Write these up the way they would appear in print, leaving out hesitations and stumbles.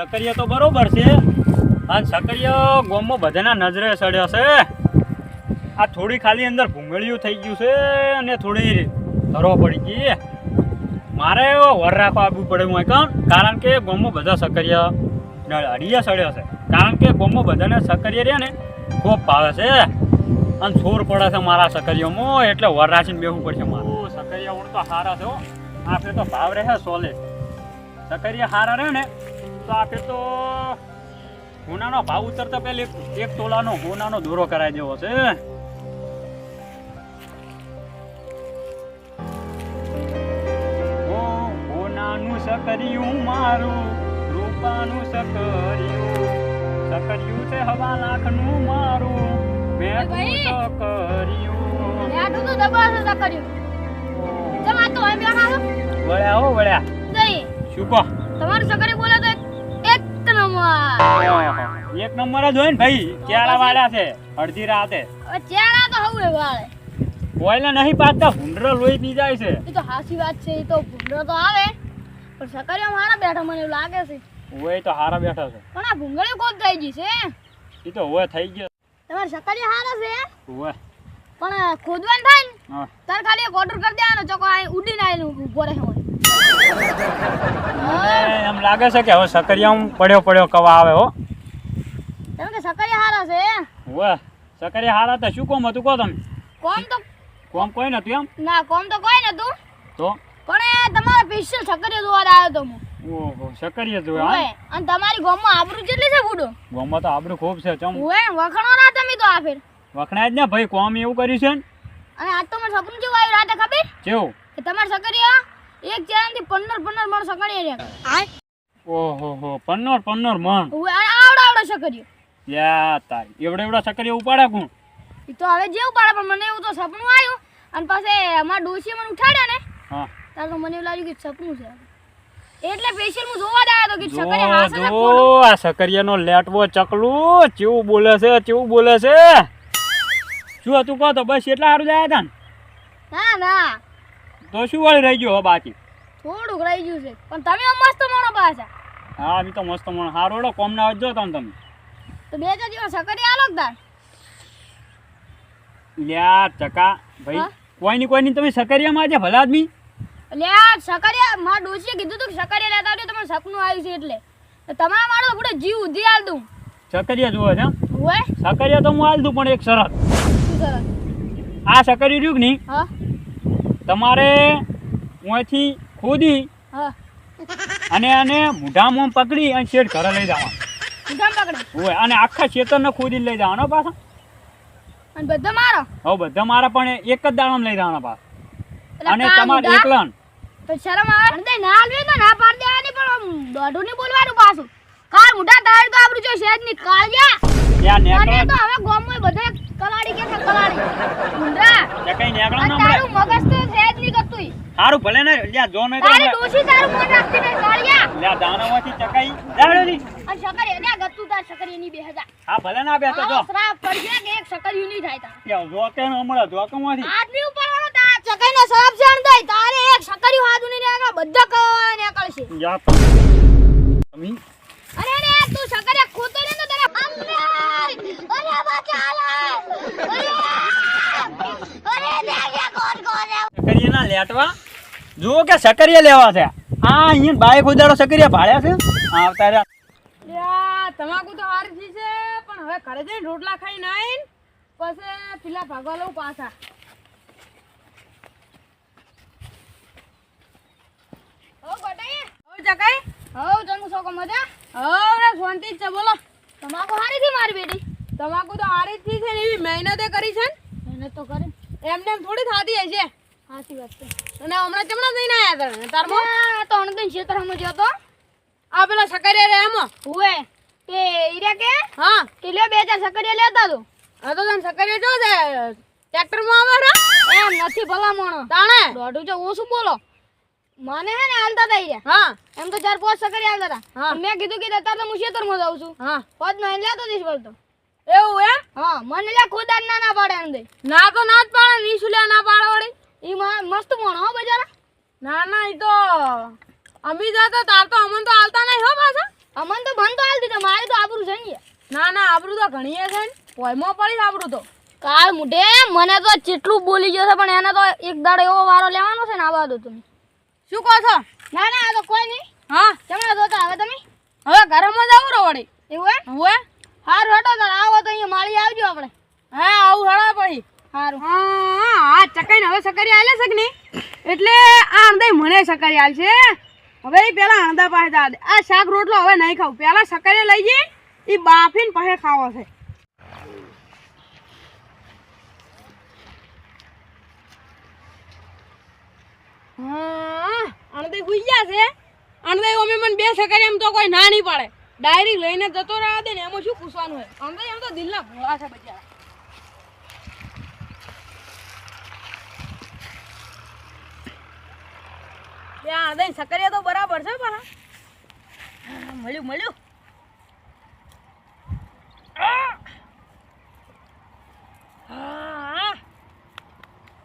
સકરિયા તો બરોબર છે અને સકરિયા ગોમમાં બધાના નજરે સડ્યો છે આ થોડી ખાલી અંદર ભૂંગળિયું થઈ ગયું છે અને થોડી ધરો પડી ગઈ મારે વર રાખવા આવવું પડે હું કારણ કે ગોમમાં બધા સકરિયા અડિયા સડ્યો છે કારણ કે ગોમમાં બધાને સકરિયા રહ્યા ને ખૂબ ભાવે છે અને છોર પડે છે મારા સકરિયામાં એટલે વર રાખીને બેસવું પડશે મારે સકરિયા ઓળ તો હારા છે આપણે તો ભાવ રહે સોલે સકરિયા હારા રહે ને તો આપણે તો હોનાનો ભાવ ઉતરતા પહેલા એક તોલાનો હોનાનો દોરો કરાવી દેવો છે હોનાનું સકરિયું મારું રૂપાનું સકરિયું છે હવા લાખનું મારું મેં સકરિયું આટલું તો દબાવ છે સકરિયું જમા તો એમ બેઠા વળ્યા હો વળ્યા નહીં શું કહો તમારું સકરી બોલે તો એક નંબર એક નંબર જ હોય ને ભાઈ ચેડા વાળા છે અડધી રાતે ચેડા તો હવે વાળે કોઈને નહીં પાતા ભૂંડરો લોહી પી જાય છે એ તો હાસી વાત છે એ તો ભૂંડરો તો આવે પણ સકરીઓ મારા બેઠા મને એવું લાગે છે ઓય તો હારા બેઠા છે પણ આ ભૂંગળી કોણ થઈ ગઈ છે એ તો ઓય થઈ ગયો તમારી સકરીઓ હારા છે ઓય પણ ખોદવાનું થાય ને હા તાર ખાલી એક ઓર્ડર કરી દેવાનો ચોકો આ ઉડીને આવીને ઊભો રહે હોય એમ લાગે છે કે હવે સકરિયામાં પડ્યો કવા આવે હો તમે કે સકરીઓ હારા છે ઓય સકરિયા હારા તો શું કોમ હતું કહો તમે કોમ કોઈ નતું એમ ના કોમ તો કોઈ નતું તો પણ એ તમારા સ્પેશિયલ સકરીઓ જોવા આવ્યો તો હું ઓહો સકરિયા જોયા હા ઓય અને તમારી ગામમાં આબરૂ કેટલી છે બુડો ગામમાં તો આબરૂ ખૂબ છે ચમ ઓય વખણો ના તમે તો આ ફેર વખણાય જ ને ભાઈ કોમ એવું કર્યું છે ને અને આજ તો મને સપનું જેવું આવ્યું રાતે ખબર કેવું કે તમારા સકરીઓ એક ચેરાથી 15 મણ સકરીઓ રે આ ઓહો હો 15 મણ ઓય આવડો સકરીઓ યા તારી એવડા સકરિયા ઉપાડે કોણ ઈ તો હવે જેવું પાડે પણ મને એવું તો સપનું આવ્યું અને પછી અમાર ડોશી મને ઉઠાડ્યા ને હા તાર તો મને એવું લાગ્યું કે સપનું છે એટલે સ્પેશિયલ હું જોવા જ આવ્યો તો કે સકરીયા હાસે ને જો આ સકરિયાનો લેટવો ચકલું કેવું બોલે છે શું હતું કહો તો બસ એટલા સારું જાય હતા ને ના તો શું વાળી રહી ગયો બાકી થોડુંક રહી ગયું છે પણ તમે મસ્ત માણો પાછા હા મી તો મસ્ત મણ હારોડો કોમ ના આવજો તમે તો 2 4 દિવસ સકરીયા આલો તાર લ્યા ચકા ભાઈ કોઈની તમે સકરિયામાં આજે ભલા આદમી એટલે આ સકરીયા માર ડોશીએ કીધું તું કે સકરીયા લેતા આવજો તમને સપનું આવ્યું છે એટલે તમારા મારો પૂરો જીવ ઉધી આલ દઉં સકરિયા જોવે છે ઓય સકરિયા તો હું આલ દઉં પણ એક શરત શું સરસ આ સકરિયું રહ્યું કે નહીં હા તમારે અહીંથી ખોદી હા અને આને મોઢામાં પકડી અને શેઠ ઘરે લઈ જવાનું ઉધામ પકડે હોય અને આખા ખેતરને ખોદીને લઈ જવાનો પાછા અને બધા મારો હવે બધા મારા પણ એક જ દાણામાં લઈ જવાના પાછા એટલે અને કામ તમારે ઉધા? એકલા તો શરમ આવે અને તે ના આલવી તો ના પાડ દેવાની પણ આમ દોઢું નહીં બોલવાનું પાછું કાર મોઢા તારી તો આપણું જો શેજ ની કાળિયા ત્યાં અને નેકળો તો હવે ગામમાં બધે કલાડી કે છે કલાડી મુંડા તે કઈ નેકળો અને ન મળે તારું મગજ તો શેજ ની ગતુંય સારું ભલે ને લ્યા જો નહીં તારી ડોશી તારું મન રાખતી નહીં કાળિયા લ્યા દાણામાંથી ચકાઈ જાવડી અને શકરી એને ગતું તાર શકરી ની 2000 હા ભલે ના બેસો જો શ્રાપ પડશે કે એક શકરી ની થાય તાર લ્યા જો કે હમણાં જોકમાંથી આદમી ઉપાડવાનો તાર ચકાઈ નો શ્રાપ છે ને તારે એક શકરી હાથ ની આગળ બધા કવા નીકળશે યા તમે અરે તું શકરી ખોતો ને તો તારે અમને અરે બચાલા અરે દેગે કોણ સકરિયા ના લેટવા જુઓ કે સકરિયા લેવા છે આ અહીંયા બાઈક ઉદાડો સકરિયા ભાળ્યા છે આવતા રહ્યા યા તમાકુ તો હારી છે પણ હવે ઘરે જઈને રોટલા ખાઈને આવીને પછી પેલા ભાગવા લઉં પાછા હો બટાઈ હો જકાઈ હો જમુ સોકો મજા હો રે શાંતિ જ છે બોલો તમાકુ હારી થી મારી બેટી તમાકુ તો હારી જ છે ને એવી મહેનતે કરી છે મહેનત તો કરે એમને થોડી થાતી હશે સાચી વાત છે અને હમણાં ચમણા જઈને આયા તને તારમો તો અણદન ક્ષેત્રમાં ગયો તો આ પેલા સકરિયા રે એમાં હુએ કે ઈરા કે હા કે લે 2 4 સકરિયા લેતા તો આ તો તને સકરિયા જો છે ટ્રેક્ટર માં આવે રે એમ નથી ભલા મોણો તાણે દોઢું જો ઓછું બોલો મને હે ને હાલતા તા ઈરા હા એમ તો 4 5 સકરિયા હાલતા તા મેં કીધું કે તાર તો હું ક્ષેત્રમાં જાઉં છું હા પદ નો એને લેતો દીસ બોલતો એવું હે હા મને લે ખુદાન ના પાડે એમ દે ના તો ના જ પાડે ની સુલ્યા ના પાડે વળી ઈ મસ્ત મોણો હો બજારા ના ઈ તો અમી જાતા તાર તો અમન તો હાલતા નહીં હો પાછા અમન તો ભન તો હાલ દીધો મારી તો આબરૂ છે ને ના ના આબરૂ તો ઘણી છે ને પોયમાં પડી આબરૂ તો કાળ મુઢે મને તો જેટલું બોલી ગયો છે પણ એને તો એક દાડો એવો વારો લેવાનો છે ને આવા દો તમે શું કહો છો ના ના આ તો કોઈ નહીં હા કેમના જોતા હવે તમે હવે ઘરમાં જ આવું વળી એવું હે હવે હારું હટો તાર આવો તો અહીંયા માળી આવજો આપણે હા આવું હળા પડી હારું હા હા ચકાઈને હવે સકરી આલે છે કે નહીં એટલે આ અંદાય મને સકરી આલ છે હવે ઈ પેલા અંદા પાસે જા દે આ શાક રોટલો હવે નહીં ખાવ પેલા સકરી લઈ જઈ ઈ બાફીને પાસે ખાવો છે હા અંદાય હુઈ ગયા છે અંદાય ઓમે મને બે સકરી એમ તો કોઈ ના નહીં પાડે ડાયરેક્ટ લઈને જતો રહેવા દે ને એમાં શું પૂછવાનું હોય અંદાય એમ તો દિલના ભોળા છે બચારા ત્યાં દઈ સકરિયા તો બરાબર છે પણ મળ્યું મળ્યું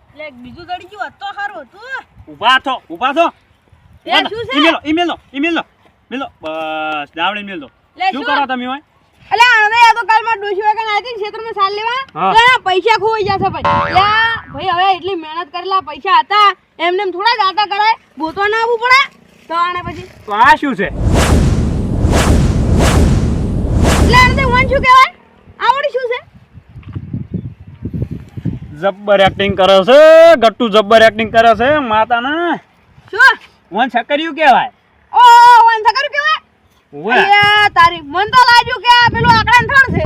એટલે બીજું દડી ગયું તો સારું હતું ઊભા થો એ શું છે ઈમેલ લો બસ દાવડી મેલ દો લે, શું શું? કરો તમે હોય અલે આને આ તો કાલ માં ડોશી વાગન આતી ક્ષેત્રમાં સાલ લેવા હા. તો એના પૈસા ખોઈ જશે ભાઈ યા ભાઈ હવે એટલી મહેનત કરેલા પૈસા હતા એમને એમ થોડા જ આતા કરાય ગોતવા ના આવવું પડે તો આને પછી તો આ શું છે એટલે આને વન શું કહેવાય આવડી શું છે જબ્બર એક્ટિંગ કરે છે ગટ્ટુ જબ્બર એક્ટિંગ કરે છે માતાના શું વન છકરિયું કહેવાય ઓ વન સકર કહેવાય ઓવે અલ્યા તારી મન તો લાગ્યું કે આ પેલું આકડાને થણ છે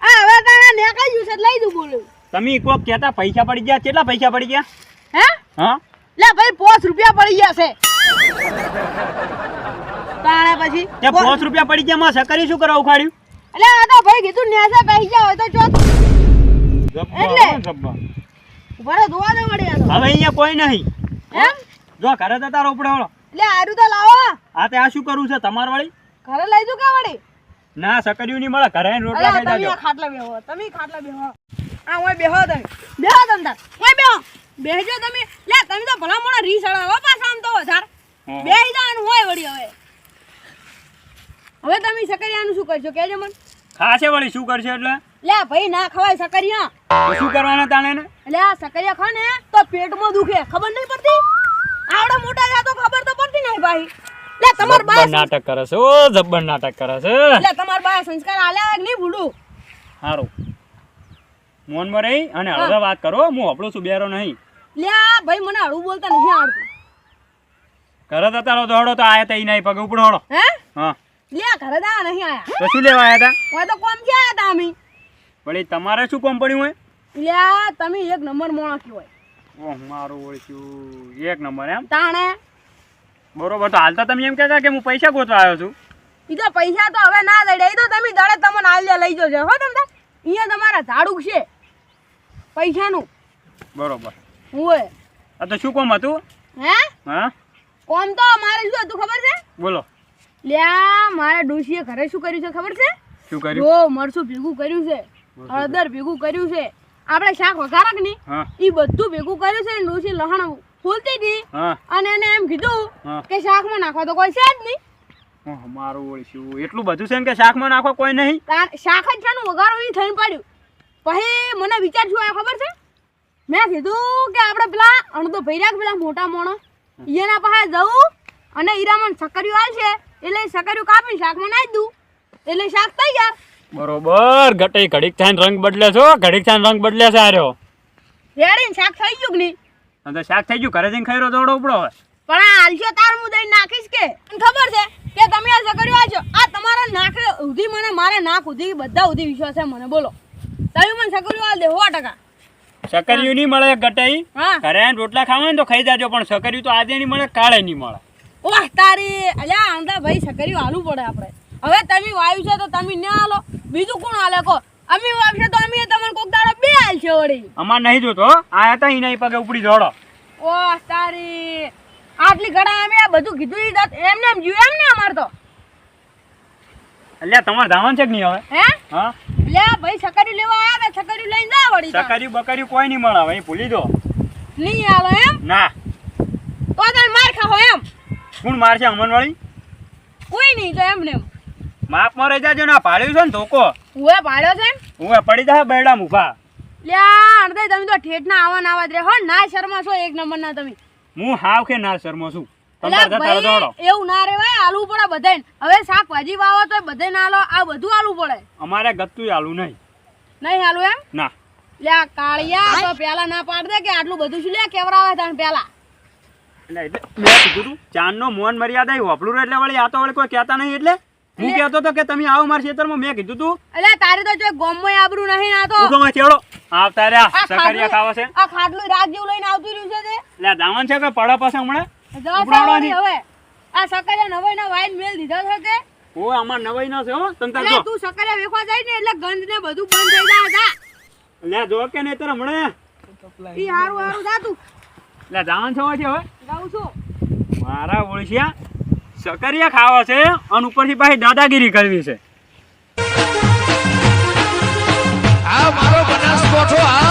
આ હવે તાણે નેકાઈ ગયું છે લઈ દઉં બોલું તમે કોક કહેતા પૈસા પડી ગયા કેટલા પૈસા પડી ગયા હે હા લે ભાઈ 5 રૂપિયા પડી ગયા છે તાણે પછી તે 5 રૂપિયા પડી ગયા માં છકરી શું કરવા ઉખાડ્યું એટલે આ તો ભાઈ કીધું નેસે પૈસા હોય તો ચોથ એટલે? જબ્બર ઉભા ધોવા દે વળી આ તો હવે અહીંયા કોઈ નહીં એમ જો ઘરે જતા રહો ઉપડે વળો એટલે આરું તો લાવો આ તે આ શું કરવું છે તમાર વાળી ઘરે લઈ દઉં કે વળી ના છકરિયું નહીં મળે ઘરે આવીને રોટલા અલા ખાઈ તમે જાજો આ ખાટલા બેહો તમે ખાટલા બેહો આ ઓય બેહો તમે તાર ઓય બેહજો તમે લે તમે તો ભલા મોણા રી સળાવો પાછા આમ તો વધાર હમ. બેહી જાવાનું હોય વળી હવે તમે સકરિયાનું શું કરશો કહેજો મને ખાશે વળી શું કરશે એટલે લે ભાઈ ના ખવાય સકરિયા તો શું કરવાના તાણે ને એટલે આ સકરિયા ખા ને તો પેટમાં દુખે ખબર નહીં પડતી આવડા મોટા છે તો ખબર તો પડતી નહીં ભાઈ લે તમાર બા જબ્બર નાટક કરે છે ઓ જબ્બર નાટક કરે છે લે તમાર બા સંસ્કાર આલ્યા કે નહીં ભૂડું સારું મોનમાં રહી અને હળવે વાત કરો હું હપડું છું બેરો નહીં લે આ ભાઈ મને હળવું બોલતા નહીં આવડતું ઘરે જતા રહો તો હળો તો આયા તઈ નહીં પગે ઉપડો હળો હે હા લે આ ઘરે દા નહીં આયા તો શું લેવા આયા હતા ઓય તો કોમ છે આયા તા અમે વળી તમારે શું કોમ પડ્યું હોય લે આ તમે એક નંબર મોણા કહેવાય ઓહ મારું ઓળખ્યું એક નંબર એમ તાણે બરોબર તો હાલ તો તમે એમ કહેતા કે હું પૈસા ગોતવા આવ્યો છું ઈ તો પૈસા તો હવે ના દડે ઈ તો તમે દડે તમને આલ્યા લઈ જજો હો તમ તાર અહીંયા તમારા ઝાડું છે પૈસાનું બરોબર હોય આ તો શું કોમ હતું હે હા કોમ તો મારે શું હતું ખબર છે બોલો લ્યા મારા ડોશીએ ઘરે શું કર્યું છે ખબર છે શું કર્યું જો મરચું ભેગું કર્યું છે હળદર ભેગું કર્યું છે આપણે શાક વઘારક ની હા ઈ બધું ભેગું કર્યું છે ને ડોશી લહણ ફૂલતી હતી હા અને એને એમ કીધું હા. કે શાકમાં નાખવા તો કોઈ છે જ નહીં ઓહ મારું ઓળખ્યું એટલું બધું છે એમ કે શાકમાં નાખો કોઈ નહીં શાક જ છે ને વઘારું ઈ થઈને પડ્યું પછી મને વિચાર શું આવ્યો ખબર છે મેં કીધું કે આપણે પેલા અણતો ભૈરાક પેલા મોટા મોણો એના પાસે જવું અને ઈરામણ સકરિયું આલશે એટલે સકરિયું કાપી શાકમાં નાખી દઉં એટલે શાક તૈયાર બરોબર ગટે ઘડીક થઈને રંગ બદલે છો ઘડીક થઈને રંગ બદલે છે આર્યો રેડીને શાક થઈ ગયું કે નહીં અને તો શાક થઈ ગયું ઘરે જઈને ખાઈ રહ્યો દોડો ઉપડો હવે પણ આ હાલશો તાર હું દઈને નાખીશ કે તને ખબર છે કે તમે આ સકરિયું આલશો આ તમારા નાક ઉધી મને મારા નાક ઉધી બધા ઉધી વિશ્વાસ છે મને બોલો તમે મને સકરિયું આલ દે 100%. સકરિયું નહીં મળે ગટાઈ હા ઘરે આવીને રોટલા ખાવા ને તો ખાઈ જાજો પણ સકરિયું તો આજે નહીં મળે કાલે નહીં મળે ઓહ તારી અલ્યા આંધા ભાઈ સકરિયું આલવું પડે આપણે હવે તમે વાયુ છે તો તમે ન આલો બીજું કોણ આલે કો અમે વાવશે તો અમે તમને કોક દાડો બે આલશે વળી અમાર નહીં જોતો હો. આયા તા ઈ નહીં પગે ઉપડી દોડો ઓહ તારી આટલી ઘડા અમે આ બધું કીધું ઈ દત એમને એમ જીવ એમ ને અમાર તો અલ્યા તમારે ધાવન છે કે નહીં હવે હે હા લે ભાઈ સકરિયું લેવા આવ્યા સકરિયું લઈને જા વળી તો. સકરિયું બકરિયું કોઈ નહીં મળે હવે ભૂલી દો નહીં આલો એમ ના તો તને માર ખાઓ એમ કોણ મારશે અમનવાળી કોઈ નહીં તો એમને એમ. માપમાં રહી જાજો ના પાડ્યું છે ને ધોકો હુએ પાડ્યો છે ને? હું પડી જાય બેડા મુભા લ્યા અણધાઈ તમે તો ઠેઠના આવા જ રે હો ના શર્મા છો એક નંબરના તમે. હું હાવ કે ના શર્મો છું અલા તમારે જતા રહો ભાઈ, દોડો. એવું ના રેવાય આલુ પડે બધાને. હવે શાકભાજી વાવો તો બધાય ના આલો આ બધું આલુ પડે. અમારે ગત્તું આલું નહીં નહીં આલુ એમ? ના લ્યા કાળિયા તો પેલા ના પાડ દે કે આટલું બધું શું લે કેવરાવે તને પેલા. એટલે મેં કીધું તું ચાંદનો મોન મર્યાદા હોપલું એટલે વળી આ તો વળી કોઈ કહેતા નહીં એટલે હું કહેતો તો કે તમે આવો મારા ખેતરમાં મેં કીધું તું એટલે તારે તો જો ગોમમાં આબરૂ નહીં ના તો. ઉઠો માં ચેડો આવતા રહ્યા આ સકરિયા ખાવા છે આ ખાટલું રાત જેવું લઈને આવતું રહ્યું છે તે. એટલે દાવન છે કે પડે પાસે હમણાં જવા ઉપડાવવાની. સાવરી હવે આ સકરિયા નવાઈ ના વાઈન મેલ દીધો છે તે. ઓ અમાર નવાઈ ના છે હો તમ તાર એટલે જો તું સકરિયા વેખવા જાય ને એટલે ગંધ ને બધું બંધ થઈ જાય જા. લે જો કે નહીં તાર હમણાં ઈ હારું હારું જા તું. લે દાવન છે હવે જાઉં છું. મારા ઓળશિયા સકરિયા ખાવા છે અને ઉપરથી પાછી દાદાગીરી કરવી છે આ મારો બનાસકોઠો આ